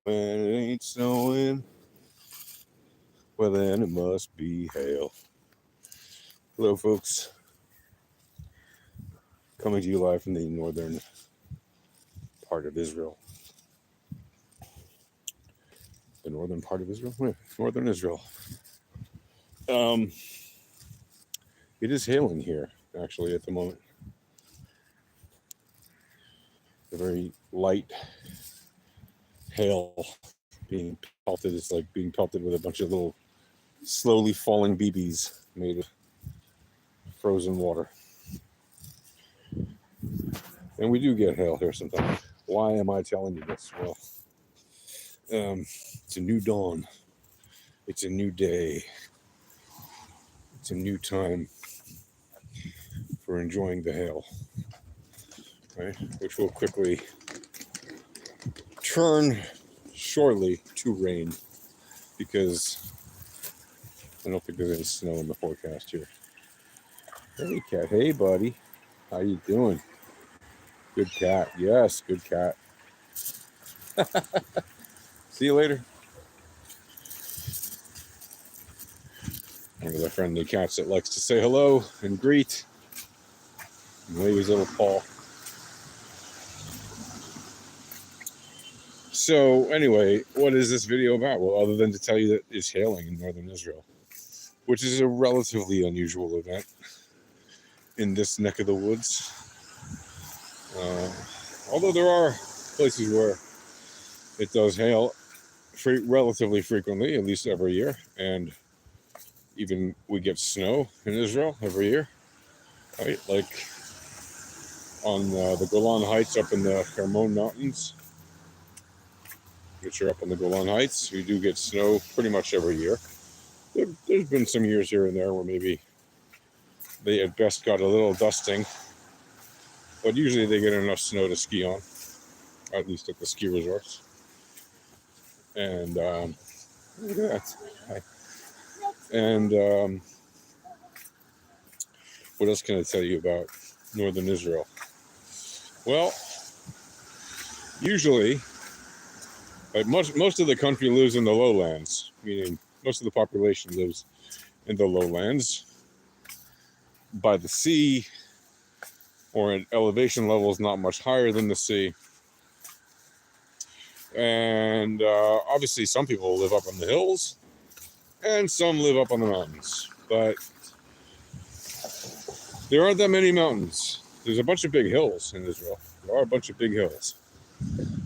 When it ain't snowing, well then it must be hail. Hello, folks. Coming to you live from the northern part of Israel. The northern part of Israel? Yeah, northern Israel. It is hailing here, actually, at the moment. A very light hail being pelted. It's like being pelted with a bunch of little slowly falling BBs made of frozen water. And we do get hail here sometimes. Why am I telling you this? Well, it's a new dawn. It's a new day. It's a new time for enjoying the hail, right? Which will quickly turn shortly to rain because I don't think there's any snow in the forecast here. Hey, cat. Hey, buddy. How you doing? Good cat. Yes, good cat. See you later. One of the friendly cats that likes to say hello and greet and wave his little paw. So anyway, what is this video about? Well, other than to tell you that it's hailing in northern Israel, which is a relatively unusual event in this neck of the woods. Although there are places where it does hail relatively frequently, at least every year, and even we get snow in Israel every year, right? Like on the Golan Heights up in the Hermon Mountains, which are up on the Golan Heights, we do get snow pretty much every year. There's been some years here and there where maybe they at best got a little dusting, but usually they get enough snow to ski on, at least at the ski resorts. And look at that. Hi. And what else can I tell you about northern Israel? Well, usually, like most of the country lives in the lowlands, meaning most of the population lives in the lowlands by the sea or at elevation levels not much higher than the sea. And obviously some people live up on the hills and some live up on the mountains, but there aren't that many mountains. There's a bunch of big hills in Israel. There are a bunch of big hills.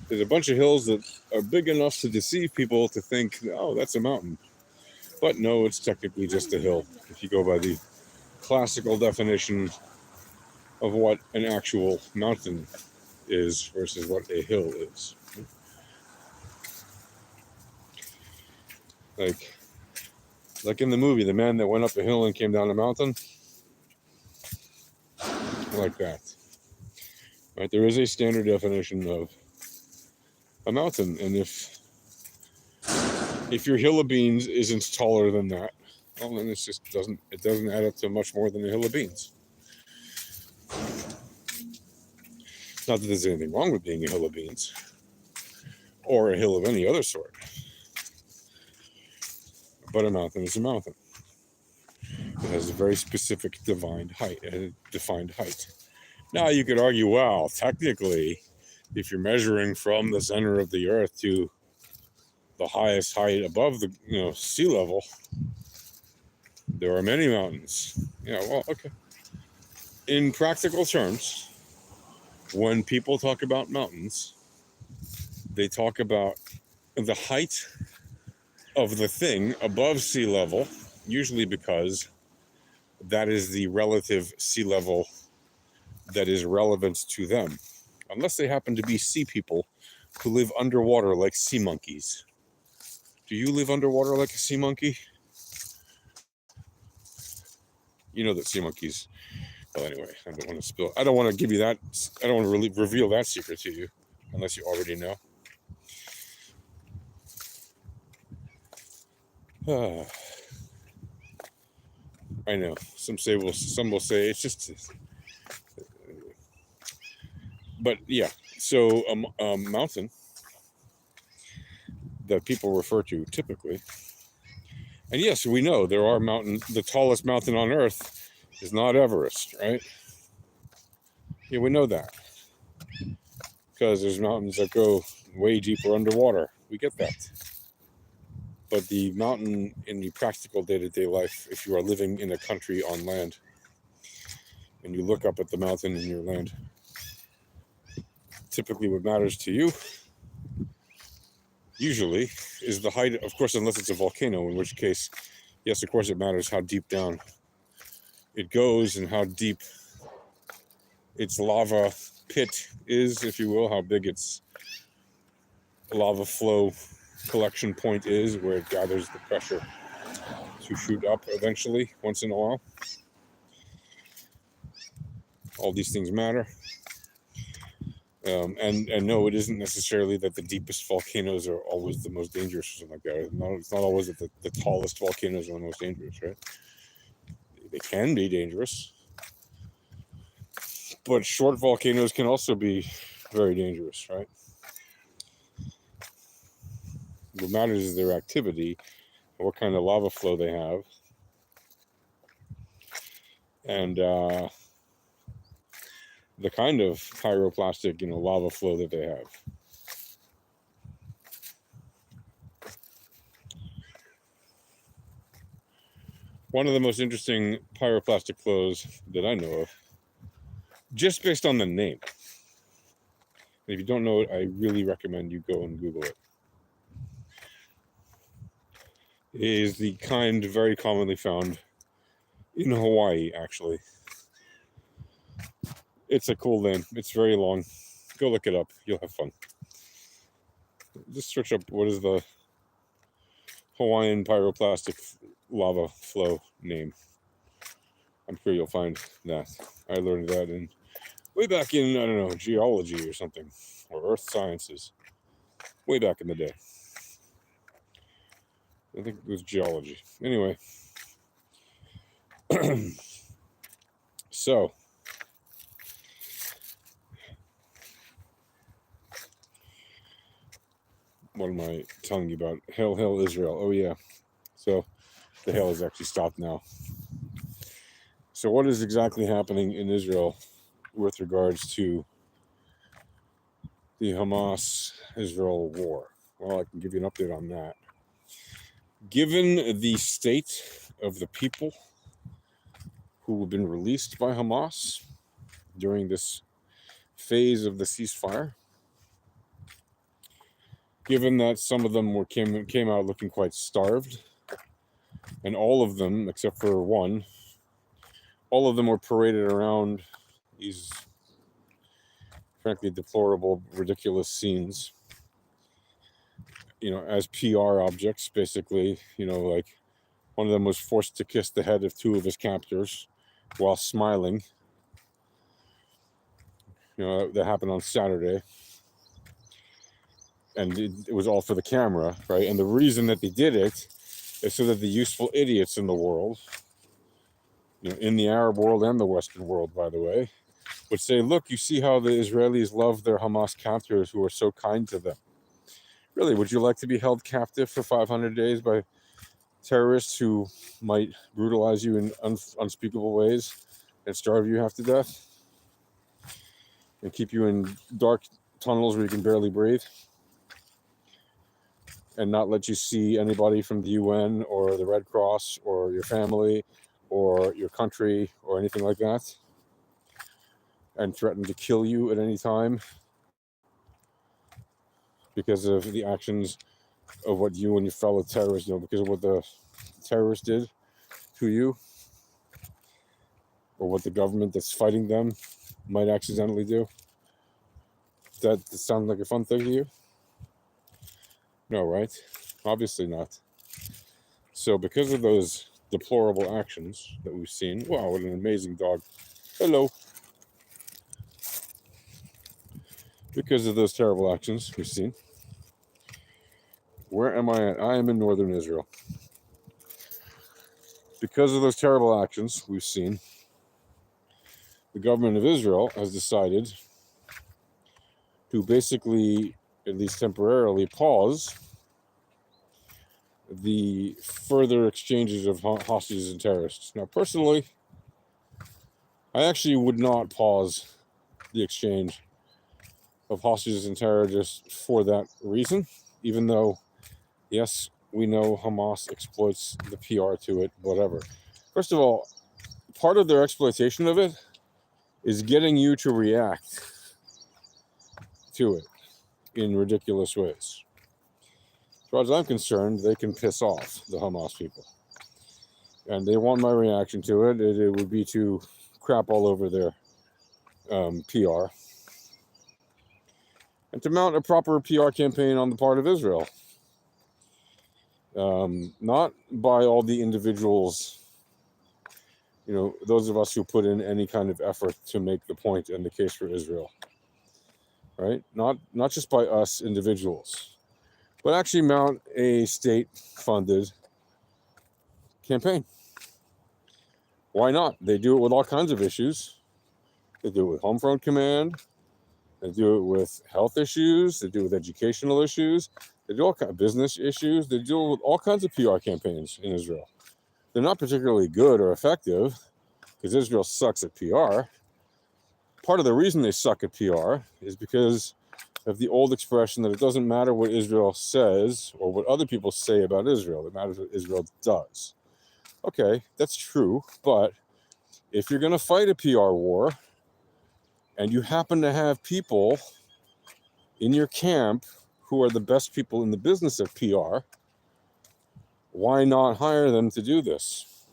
There's a bunch of hills that are big enough to deceive people to think, oh, that's a mountain. But no, it's technically just a hill, if you go by the classical definition of what an actual mountain is versus what a hill is. Like in the movie, the man that went up a hill and came down a mountain, like that. Right? There is a standard definition of a mountain, and if your hill of beans isn't taller than that, well, then it doesn't add up to much more than a hill of beans. Not that there's anything wrong with being a hill of beans or a hill of any other sort, but a mountain is a mountain. It has a very specific defined height. Now you could argue, well, technically, if you're measuring from the center of the earth to the highest height above the sea level, there are many mountains. Yeah, well, okay. In practical terms, when people talk about mountains, they talk about the height of the thing above sea level, usually because that is the relative sea level that is relevant to them, unless they happen to be sea people who live underwater like sea monkeys. Do you live underwater like a sea monkey? You know that sea monkeys. Well, anyway, I don't want to give you that. I don't want to really reveal that secret to you, unless you already know. I know. Some will say it's just. But yeah, so a mountain that people refer to typically. And yes, we know there are mountains. The tallest mountain on Earth is not Everest, right? Yeah, we know that because there's mountains that go way deeper underwater. We get that. But the mountain in the practical day-to-day life, if you are living in a country on land and you look up at the mountain in your land, typically what matters to you usually is the height, of course, unless it's a volcano, in which case, yes, of course, it matters how deep down it goes and how deep its lava pit is, if you will, how big its lava flow collection point is, where it gathers the pressure to shoot up eventually, once in a while. All these things matter. And no, it isn't necessarily that the deepest volcanoes are always the most dangerous or something like that. It's not always that the tallest volcanoes are the most dangerous, right? They can be dangerous, but short volcanoes can also be very dangerous, right? What matters is their activity, what kind of lava flow they have, and the kind of pyroclastic, lava flow that they have. One of the most interesting pyroclastic flows that I know of, just based on the name, and if you don't know it, I really recommend you go and Google it, is the kind very commonly found in Hawaii, actually. It's a cool name. It's very long. Go look it up. You'll have fun. Just search up what is the Hawaiian pyroclastic lava flow name. I'm sure you'll find that. I learned that way back in, I don't know, geology or something, or earth sciences, way back in the day. I think it was geology. Anyway, so what am I telling you about? Hail, Israel. Oh, yeah. So the hail has actually stopped now. So what is exactly happening in Israel with regards to the Hamas-Israel war? Well, I can give you an update on that. Given the state of the people who have been released by Hamas during this phase of the ceasefire, given that some of them came out looking quite starved, and all of them, except for one, all of them were paraded around these frankly deplorable, ridiculous scenes, as PR objects, basically. Like one of them was forced to kiss the head of two of his captors while smiling. That happened on Saturday. And it was all for the camera, right? And the reason that they did it is so that the useful idiots in the world, in the Arab world and the Western world, by the way, would say, look, you see how the Israelis love their Hamas captors who are so kind to them. Really, would you like to be held captive for 500 days by terrorists who might brutalize you in unspeakable ways and starve you half to death and keep you in dark tunnels where you can barely breathe and not let you see anybody from the UN or the Red Cross or your family or your country or anything like that, and threaten to kill you at any time because of the actions of what you and your fellow terrorists, because of what the terrorists did to you, or what the government that's fighting them might accidentally do? Does that sound like a fun thing to you? No, right? Obviously not. So because of those deplorable actions that we've seen, wow, what an amazing dog. Hello. Because of those terrible actions we've seen, where am I at? I am in northern Israel. Because of those terrible actions we've seen, the government of Israel has decided to basically, at least temporarily, pause the further exchanges of hostages and terrorists. Now, personally, I actually would not pause the exchange of hostages and terrorists for that reason, even though, yes, we know Hamas exploits the PR to it, whatever. First of all, part of their exploitation of it is getting you to react to it in ridiculous ways. As far as I'm concerned, they can piss off the Hamas people. And they want my reaction to it. It would be to crap all over their PR. And to mount a proper PR campaign on the part of Israel. Not by all the individuals, those of us who put in any kind of effort to make the point and the case for Israel. Right? Not just by us individuals, but actually mount a state-funded campaign. Why not? They do it with all kinds of issues. They do it with Homefront Command. They do it with health issues. They do it with educational issues. They do all kinds of business issues. They deal with all kinds of PR campaigns in Israel. They're not particularly good or effective because Israel sucks at PR. Part of the reason they suck at PR is because of the old expression that it doesn't matter what Israel says or what other people say about Israel. It matters what Israel does. Okay, that's true. But if you're going to fight a PR war and you happen to have people in your camp who are the best people in the business of PR, why not hire them to do this?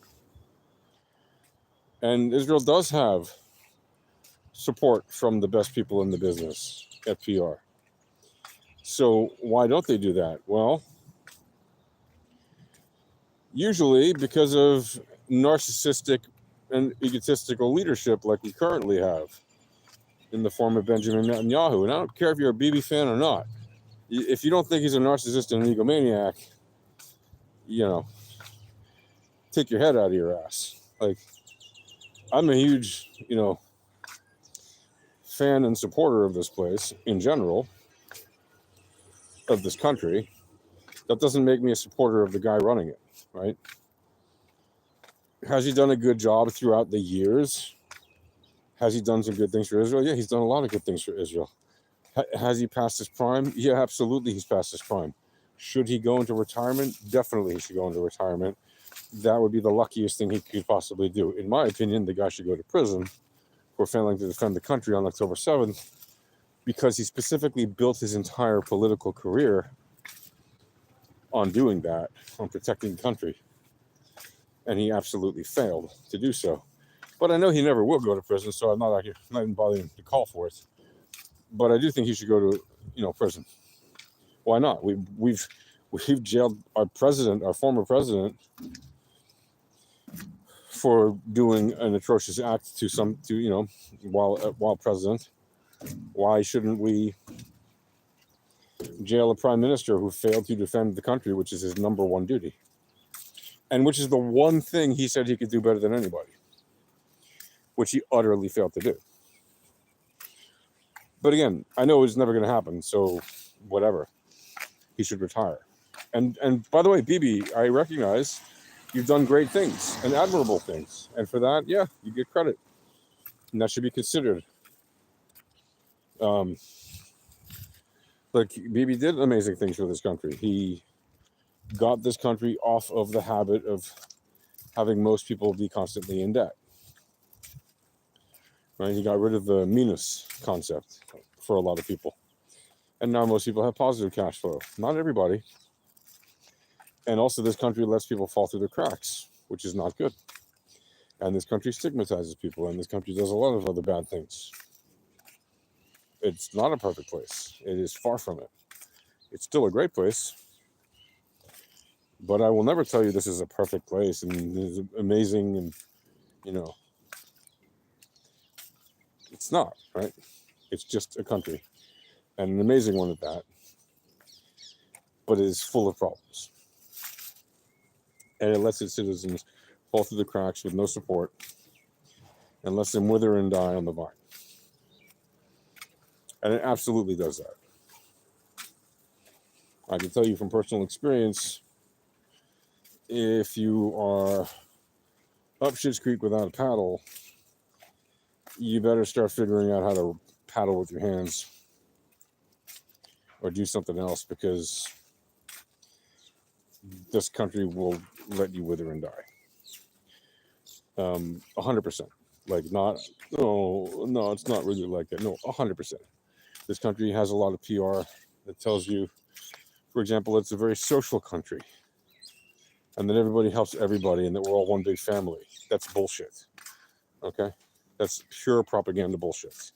And Israel does have support from the best people in the business at PR. So why don't they do that? Well, usually because of narcissistic and egotistical leadership like we currently have in the form of Benjamin Netanyahu. And I don't care if you're a Bibi fan or not. If you don't think he's a narcissist and an egomaniac, take your head out of your ass. Like, I'm a huge, fan and supporter of this place in general, of this country. That doesn't make me a supporter of the guy running it, right? Has he done a good job throughout the years? Has he done some good things for Israel? Yeah, he's done a lot of good things for Israel. Has he passed his prime? Yeah, absolutely, he's passed his prime. Should he go into retirement? Definitely he should go into retirement. That would be the luckiest thing he could possibly do. In my opinion, the guy should go to prison for failing to defend the country on October 7th because he specifically built his entire political career on doing that, on protecting the country. And he absolutely failed to do so. But I know he never will go to prison, so I'm not even bothering to call for it. But I do think he should go to, prison. Why not? We've jailed our president, our former president, for doing an atrocious act while president. Why shouldn't we jail a prime minister who failed to defend the country, which is his number one duty, and which is the one thing he said he could do better than anybody, which he utterly failed to do. But again, I know it's never going to happen, so whatever. He should retire. And by the way, Bibi, I recognize you've done great things and admirable things. And for that, yeah, you get credit. And that should be considered. Like, Bibi did amazing things for this country. He got this country off of the habit of having most people be constantly in debt. Right? He got rid of the minus concept for a lot of people. And now most people have positive cash flow. Not everybody. And also this country lets people fall through the cracks, which is not good. And this country stigmatizes people, and this country does a lot of other bad things. It's not a perfect place. It is far from it. It's still a great place. But I will never tell you this is a perfect place and this is amazing and, it's not, right? It's just a country, and an amazing one at that. But it is full of problems. And it lets its citizens fall through the cracks with no support and lets them wither and die on the vine. And it absolutely does that. I can tell you from personal experience, if you are up Shit's Creek without a paddle, you better start figuring out how to paddle with your hands or do something else, because this country will let you wither and die. 100%. Like, not, no, it's not really like that. No, 100%. This country has a lot of PR that tells you, for example, it's a very social country and that everybody helps everybody and that we're all one big family. That's bullshit. Okay? That's pure propaganda bullshit.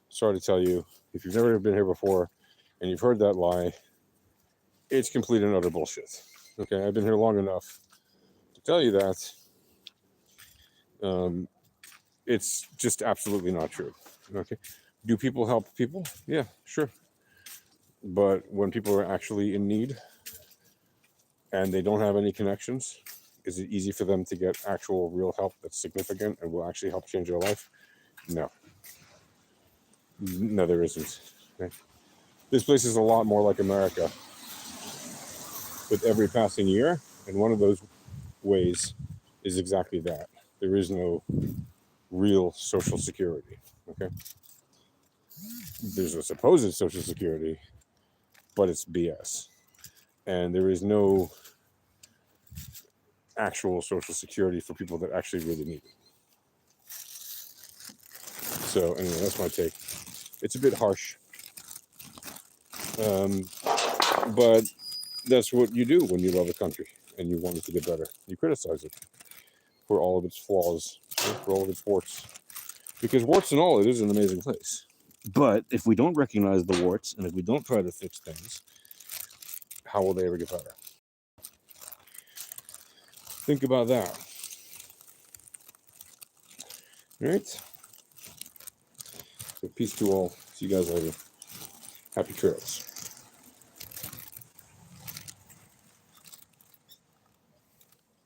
Sorry to tell you, if you've never been here before and you've heard that lie, it's complete and utter bullshit. Okay? I've been here long enough to tell you that. It's just absolutely not true. Okay? Do people help people? Yeah, sure. But when people are actually in need and they don't have any connections, is it easy for them to get actual real help that's significant and will actually help change their life? No. No, there isn't. Okay. This place is a lot more like America with every passing year, and one of those ways is exactly that. There is no real social security. Okay. There's a supposed social security, but it's BS. And there is no actual social security for people that actually really need it. So anyway, that's my take. It's a bit harsh, but that's what you do when you love a country and you want it to get better. You criticize it for all of its flaws, for all of its warts, because warts and all, it is an amazing place. But if we don't recognize the warts and if we don't try to fix things, how will they ever get better? Think about that. All right. So peace to all. See you guys later. Happy trails.